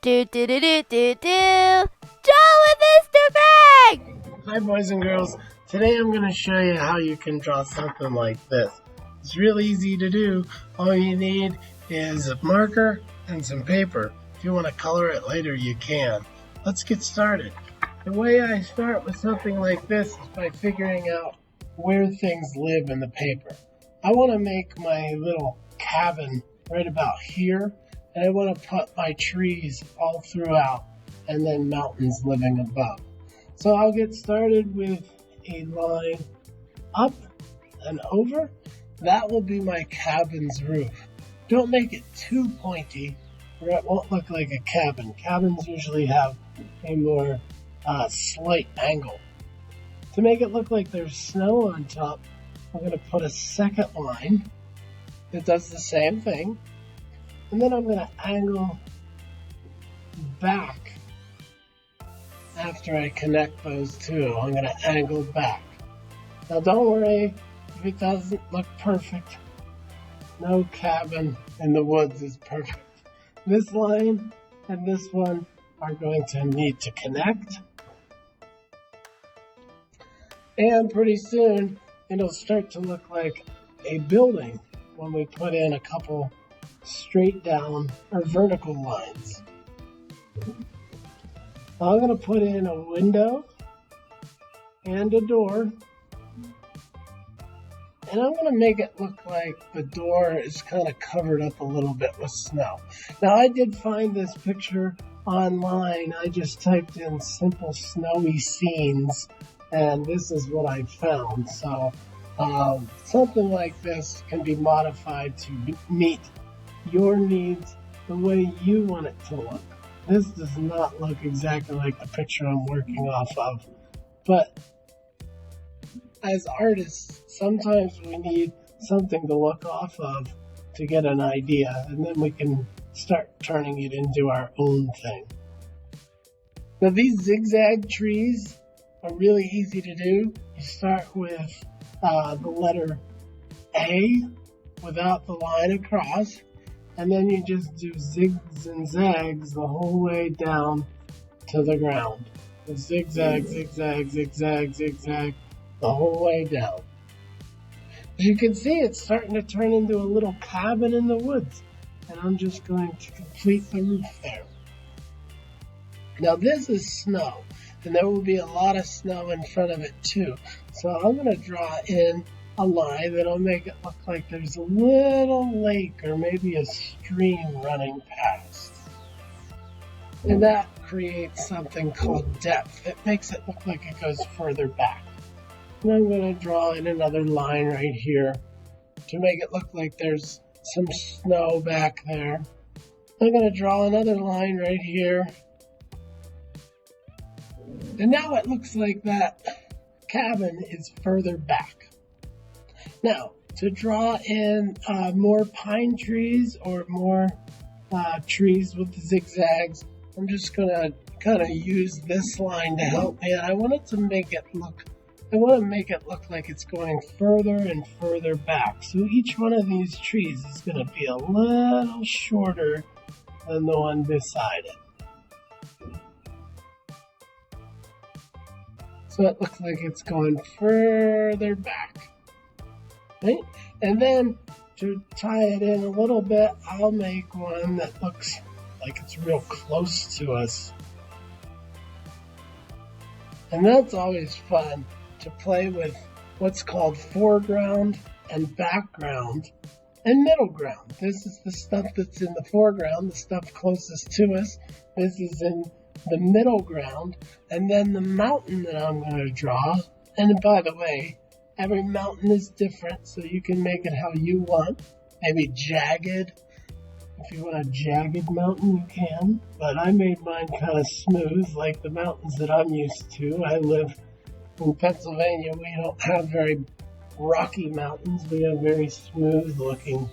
Do do do do do do. Draw with Mr. Greg! Hi boys and girls, today I'm going to show you how you can draw something like this. It's real easy to do. All you need is a marker and some paper. If you want to color it later, you can. Let's get started. The way I start with something like this is by figuring out where things live in the paper. I want to make my little cabin right about here, and I want to put my trees all throughout and then mountains living above. So I'll get started with a line up and over. That will be my cabin's roof. Don't make it too pointy or it won't look like a cabin. Cabins usually have a more slight angle. To make it look like there's snow on top, I'm going to put a second line that does the same thing. And then I'm going to angle back after I connect those two. I'm going to angle back. Now don't worry if it doesn't look perfect. No cabin in the woods is perfect. This line and this one are going to need to connect. And pretty soon it'll start to look like a building when we put in a couple straight down or vertical lines. I'm going to put in a window and a door, and I'm going to make it look like the door is kind of covered up a little bit with snow. Now I did find this picture online. I just typed in simple snowy scenes, and this is what I found. So something like this can be modified to meet your needs the way you want it to look. This does not look exactly like the picture I'm working off of, but as artists, sometimes we need something to look off of to get an idea, and then we can start turning it into our own thing. Now these zigzag trees are really easy to do. You start with the letter A without the line across, and then you just do zigs and zags the whole way down to the ground. Zigzag, zigzag, zigzag, zigzag, the whole way down. As you can see, it's starting to turn into a little cabin in the woods, and I'm just going to complete the roof there. Now this is snow, and there will be a lot of snow in front of it too. So I'm going to draw in a line that'll make it look like there's a little lake or maybe a stream running past. And that creates something called depth. It makes it look like it goes further back. And I'm going to draw in another line right here to make it look like there's some snow back there. I'm going to draw another line right here. And now it looks like that cabin is further back. Now, to draw in more pine trees or more trees with the zigzags, I'm just going to kind of use this line to help me. And I want to make it look like it's going further and further back. So each one of these trees is going to be a little shorter than the one beside it. So it looks like it's going further back. Right? And then to tie it in a little bit, I'll make one that looks like it's real close to us. And that's always fun, to play with what's called foreground and background and middle ground. This is the stuff that's in the foreground, the stuff closest to us. This is in the middle ground, and then the mountain that I'm going to draw. And by the way, every mountain is different, so you can make it how you want. Maybe jagged. If you want a jagged mountain, you can. But I made mine kind of smooth, like the mountains that I'm used to. I live in Pennsylvania. We don't have very rocky mountains. We have very smooth looking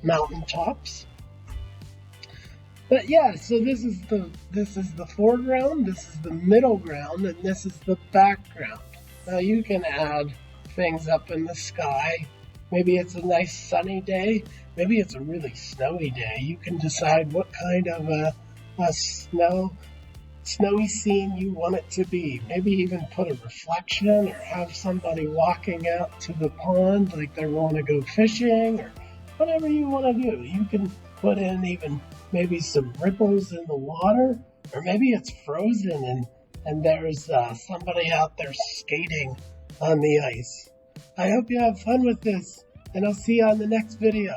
mountain tops. But yeah, so this is the foreground, this is the middle ground, and this is the background. Now you can add things up in the sky. Maybe it's a nice sunny day. Maybe it's a really snowy day. You can decide what kind of a snowy scene you want it to be. Maybe even put a reflection or have somebody walking out to the pond like they want to go fishing or whatever you want to do. You can put in even maybe some ripples in the water, or maybe it's frozen and there's somebody out there skating on the ice. I hope you have fun with this, and I'll see you on the next video.